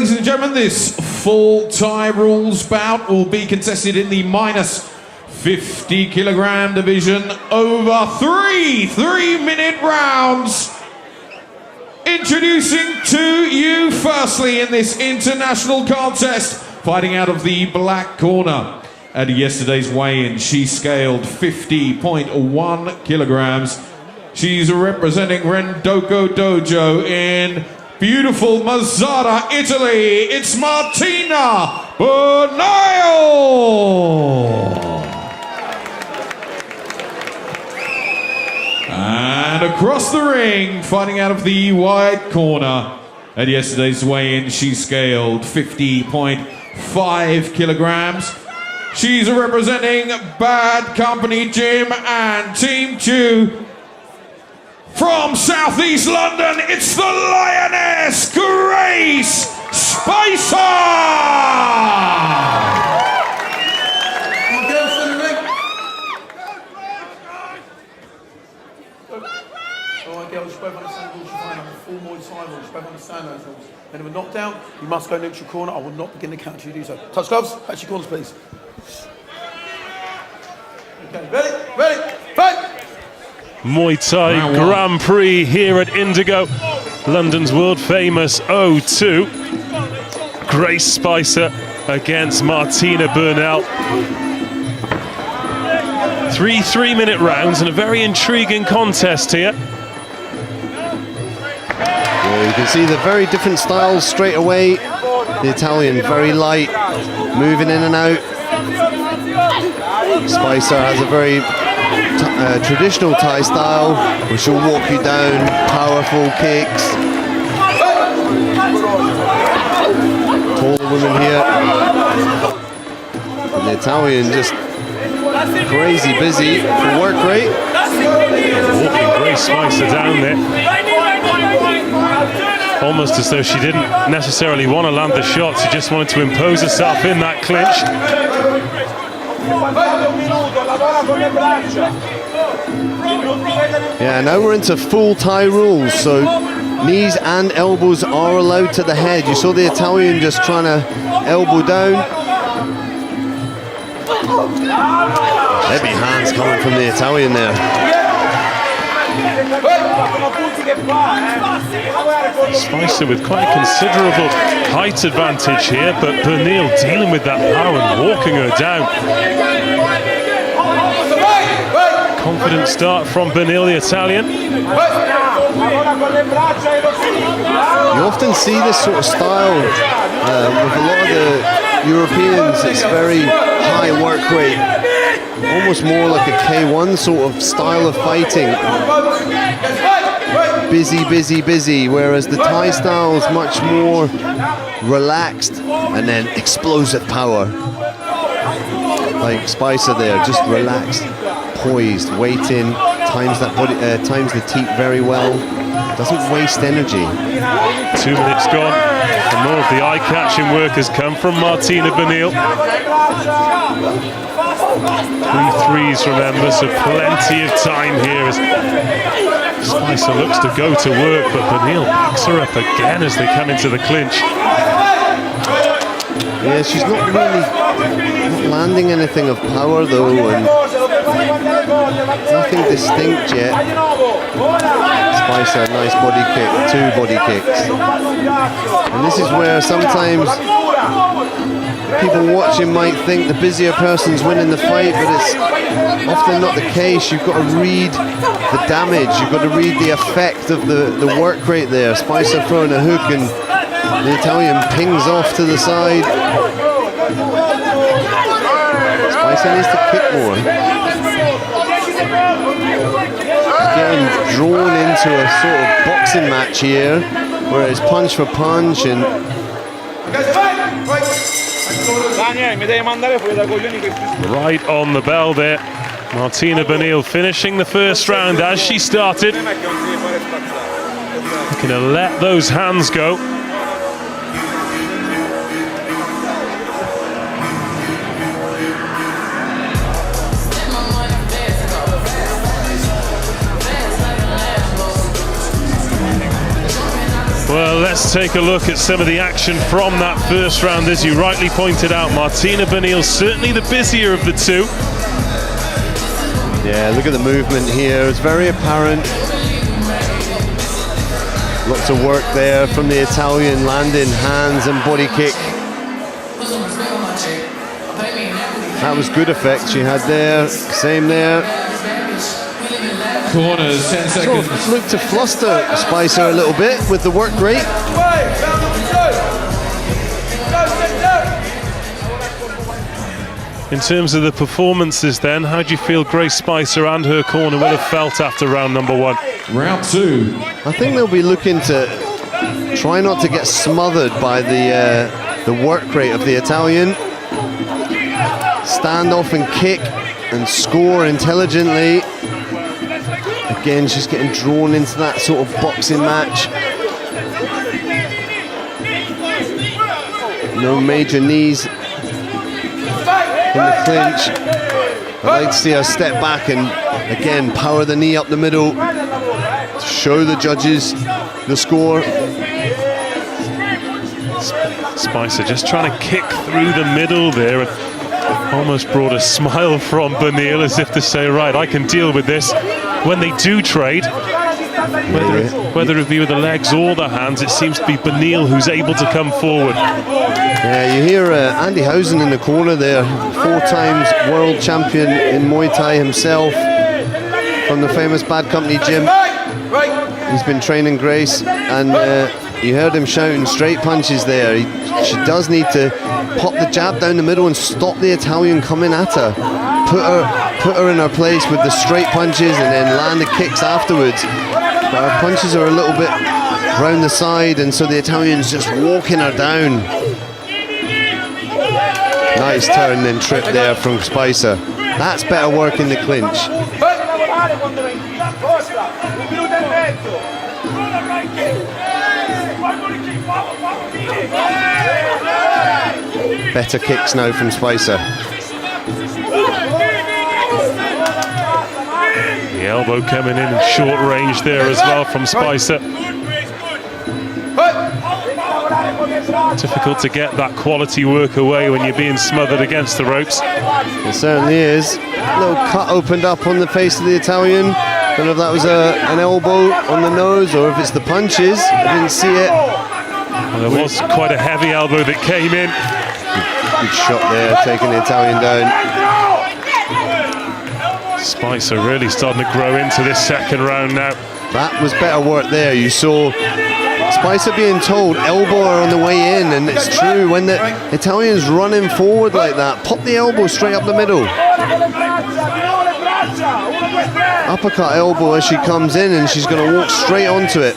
ladies and gentlemen, this full Thai rules bout will be contested in the minus 50 kilogram division over three 3-minute rounds. Introducing to you firstly in this international contest, fighting out of the black corner. At yesterday's weigh-in, she scaled 50.1 kilograms. She's representing Rendoko Dojo in beautiful Mazzara, Italy. It's Martina Bernile. And across the ring, fighting out of the white corner. At yesterday's weigh-in, she scaled 50.5 kilograms. She's representing Bad Company Gym and Team 2. From Southeast London, it's the Lioness, Grace Spicer! Alright girls, you both understand the rules, you find out 4 more time rules, you both understand those rules. Then if a knockdown, you must go neutral corner. I will not begin the count until you do so. Touch gloves, touch your corners please. Okay, ready, fight! Muay Thai Grand Prix here at Indigo, London's world famous O2. Grace Spicer against Martina Bernile. 3 3-minute rounds and a very intriguing contest here. Yeah, you can see the very different styles straight away. The Italian very light, moving in and out. Spicer has a very traditional Thai style, where she'll walk you down, powerful kicks. Taller women here. And the Italian just crazy busy for work rate. Walking Grace Spicer down there. Almost as though she didn't necessarily want to land the shots, she just wanted to impose herself in that clinch. Yeah, now we're into full Thai rules, so knees and elbows are allowed to the head. You saw the Italian just trying to elbow down. Heavy hands coming from the Italian there. Spicer with quite a considerable height advantage here, but Bernile dealing with that power and walking her down. Confident start from Bernile, the Italian. You often see this sort of style with a lot of the Europeans. It's very high work rate, almost more like a K1 sort of style of fighting. Busy, busy, busy, whereas the Thai style is much more relaxed and then explosive power. Like Spicer there, just relaxed, poised, waiting, times that body, times the teep very well. Doesn't waste energy. 2 minutes gone, and more of the eye-catching work has come from Martina Bernile. 3 threes, remember, so plenty of time here as Spicer looks to go to work, but Bernile picks her up again as they come into the clinch. Yeah, she's not really landing anything of power though, and nothing distinct yet. Spicer, nice body kick, 2 body kicks. And this is where sometimes people watching might think the busier person's winning the fight, but it's often not the case. You've got to read the damage, you've got to read the effect of the work rate there. Spicer throwing a hook and the Italian pings off to the side. Spicer needs to kick more. Getting drawn into a sort of boxing match here, where it's punch for punch and right on the bell there. Martina Bernile finishing the first round as she started. Looking to let those hands go. Well, Let's take a look at some of the action from that first round. As you rightly pointed out, Martina Bernile certainly the busier of the two. Yeah, look at the movement here. It's very apparent. Lots of work there from the Italian, landing hands and body kick. That was good effect she had there. Same there. Corners, 10 seconds. Sort of looked to fluster Spicer a little bit with the work rate. In terms of the performances then, how do you feel Grace Spicer and her corner will have felt after round number one? Round two. I think they'll be looking to try not to get smothered by the work rate of the Italian. Stand off and kick and score intelligently. Again, she's getting drawn into that sort of boxing match. No major knees in the clinch. I'd like to see her step back and again power the knee up the middle to show the judges the score. Spicer just trying to kick through the middle there and almost brought a smile from Bernile as if to say, right, I can deal with this. When they do trade, whether it be with the legs or the hands, it seems to be Bernile who's able to come forward. Yeah, you hear Andy Housen in the corner there, 4 times world champion in Muay Thai himself from the famous Bad Company gym. He's been training Grace, and you heard him shouting straight punches there. She does need to pop the jab down the middle and stop the Italian coming at her. Put her in her place with the straight punches and then land the kicks afterwards. But her punches are a little bit round the side, and so the Italian's just walking her down. Nice turn and trip there from Spicer. That's better work in the clinch. Better kicks now from Spicer. The elbow coming in short range there as well from Spicer. Difficult to get that quality work away when you're being smothered against the ropes. It certainly is. A little cut opened up on the face of the Italian. Don't know if that was an elbow on the nose or if it's the punches. I didn't see it. Well, there was quite a heavy elbow that came in. Good shot there, taking the Italian down. Spicer really starting to grow into this second round now. That was better work there. You saw Spicer being told elbow her on the way in, and it's true, when the Italian's running forward like that, pop the elbow straight up the middle. Uppercut elbow as she comes in, and she's going to walk straight onto it.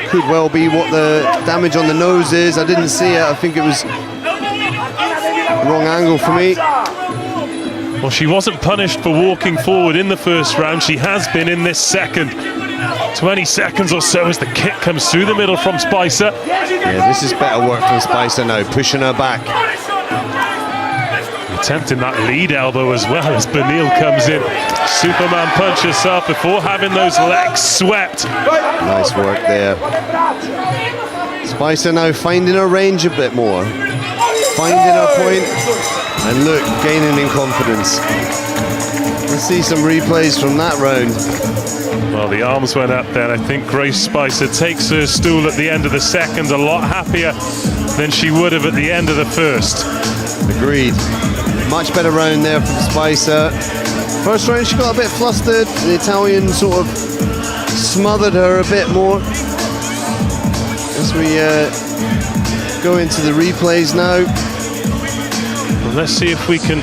Could well be what the damage on the nose is. I didn't see it. I think it was wrong angle for me. Well, she wasn't punished for walking forward in the first round. She has been in this second. 20 seconds or so as the kick comes through the middle from Spicer. Yeah, this is better work from Spicer now, pushing her back. Attempting that lead elbow as well as Bernile comes in. Superman punch herself before having those legs swept. Nice work there. Spicer now finding her range a bit more. Finding her point. And look, gaining in confidence. Let's see some replays from that round. Well, the arms went up then. I think Grace Spicer takes her stool at the end of the second a lot happier than she would have at the end of the first. Agreed. Much better round there from Spicer. First round she got a bit flustered. The Italian sort of smothered her a bit more. As we go into the replays now. Well, let's see if we can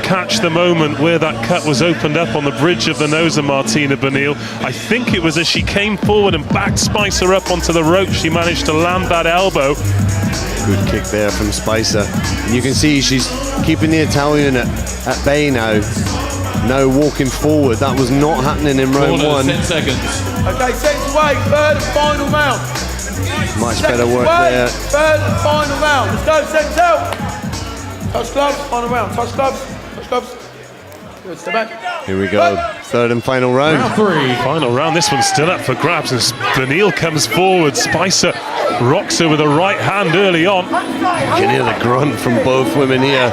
catch the moment where that cut was opened up on the bridge of the nose of Martina Bernile. I think it was as she came forward and backed Spicer up onto the rope, she managed to land that elbow. Good kick there from Spicer. And you can see she's keeping the Italian at bay now. Now walking forward. That was not happening in round one. 10 seconds. Okay, second away, third and final round. Much better work there. Third and final round. Let's go, seconds out. Touch gloves, final round. Touch gloves. Touch gloves. Good, step back. Here we go. Third and final round. Round 3. Final round, this one's still up for grabs as Bernile comes forward. Spicer rocks her with a right hand early on. You can hear the grunt from both women here.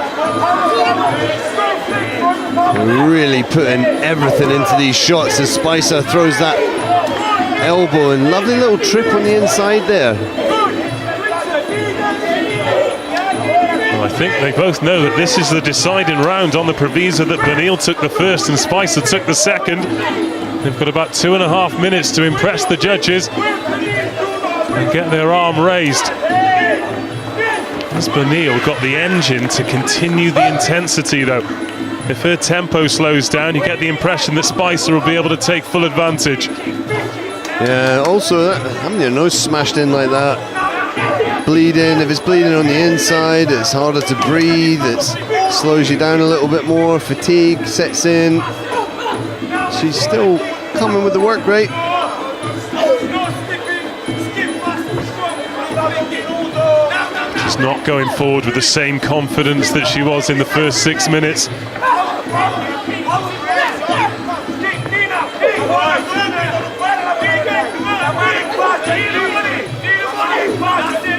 They're really putting everything into these shots as Spicer throws that elbow and lovely little trip on the inside there. Well, I think they both know that this is the deciding round on the proviso that Bernile took the first and Spicer took the second. They've got about 2.5 minutes to impress the judges and get their arm raised. Has Bernile got the engine to continue the intensity though? If her tempo slows down, you get the impression that Spicer will be able to take full advantage. Yeah, also having your nose smashed in like that, bleeding, if it's bleeding on the inside, it's harder to breathe, it slows you down a little bit more, fatigue sets in. She's still coming with the work rate. She's not going forward with the same confidence that she was in the first 6 minutes.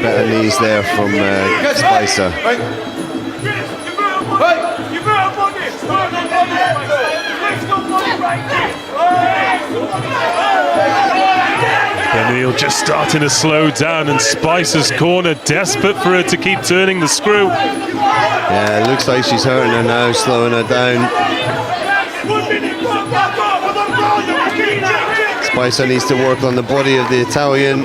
Better knees there from Spicer. Bernile just starting to slow down and Spicer's corner desperate for her to keep turning the screw. Yeah, it looks like she's hurting her now, slowing her down. Spicer needs to work on the body of the Italian.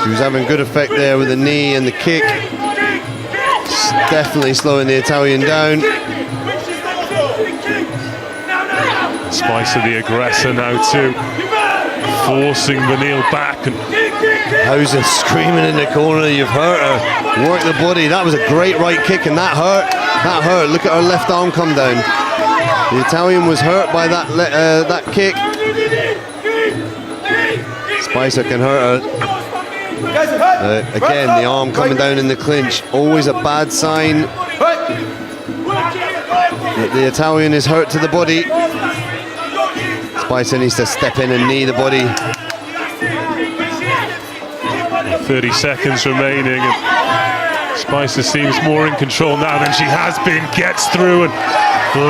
She was having good effect there with the knee and the kick. Definitely slowing the Italian down. Spicer the aggressor now too, forcing Bernile back. And Hauser screaming in the corner, you've hurt her. Work the body. That was a great right kick and that hurt. That hurt. Look at her left arm come down. The Italian was hurt by that kick. Spicer can hurt her. Again, the arm coming down in the clinch. Always a bad sign that the Italian is hurt to the body. Spicer needs to step in and knee the body. 30 seconds remaining and Spicer seems more in control now than she has been. Gets through and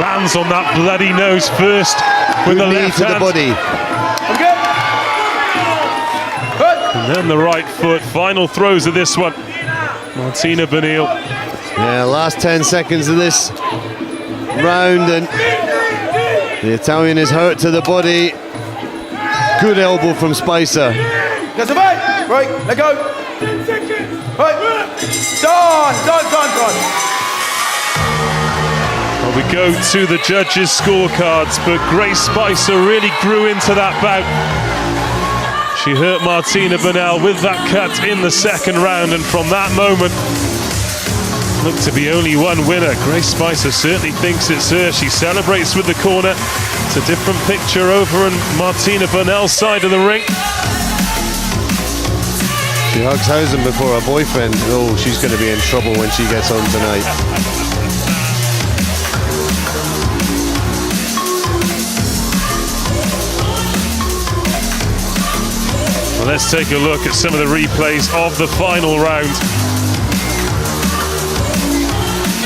lands on that bloody nose first with the left to hand. the body. And then the right foot. Final throws of this one. Martina Bernile. Yeah, last 10 seconds of this round and the Italian is hurt to the body. Good elbow from Spicer. Right, let go. Right. Done. Well, we go to the judges' scorecards, but Grace Spicer really grew into that bout. She hurt Martina Bernile with that cut in the second round, and from that moment, looked to be only one winner. Grace Spicer certainly thinks it's her. She celebrates with the corner. It's a different picture over on Martina Bernile's side of the ring. She hugs Hausen before her boyfriend. Oh, she's going to be in trouble when she gets home tonight. Well, let's take a look at some of the replays of the final round.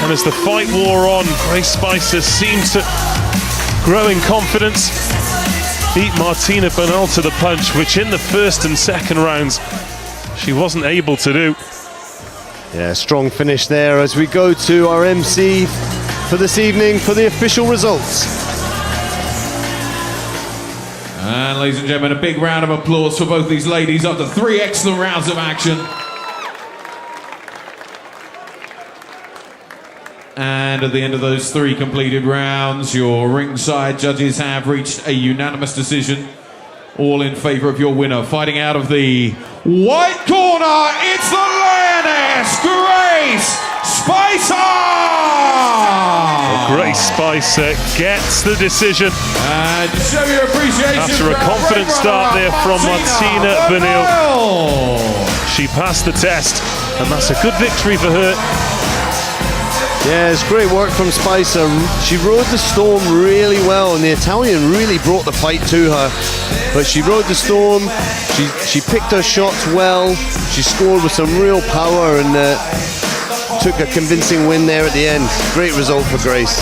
And as the fight wore on, Grace Spicer seemed to grow in confidence. Beat Martina Bernile to the punch, which in the first and second rounds she wasn't able to do. Yeah, strong finish there as we go to our MC for this evening for the official results. And ladies and gentlemen, a big round of applause for both these ladies after 3 excellent rounds of action. And at the end of those 3 completed rounds, your ringside judges have reached a unanimous decision, all in favor of your winner. Fighting out of the white corner, it's the Lioness, Grace Spicer! Grace Spicer gets the decision. And to show your appreciation after a confident start there from Martina Bernile. She passed the test, and that's a good victory for her. Yeah, it's great work from Spicer. She rode the storm really well, and the Italian really brought the fight to her. But she rode the storm, she picked her shots well, she scored with some real power, and took a convincing win there at the end. Great result for Grace.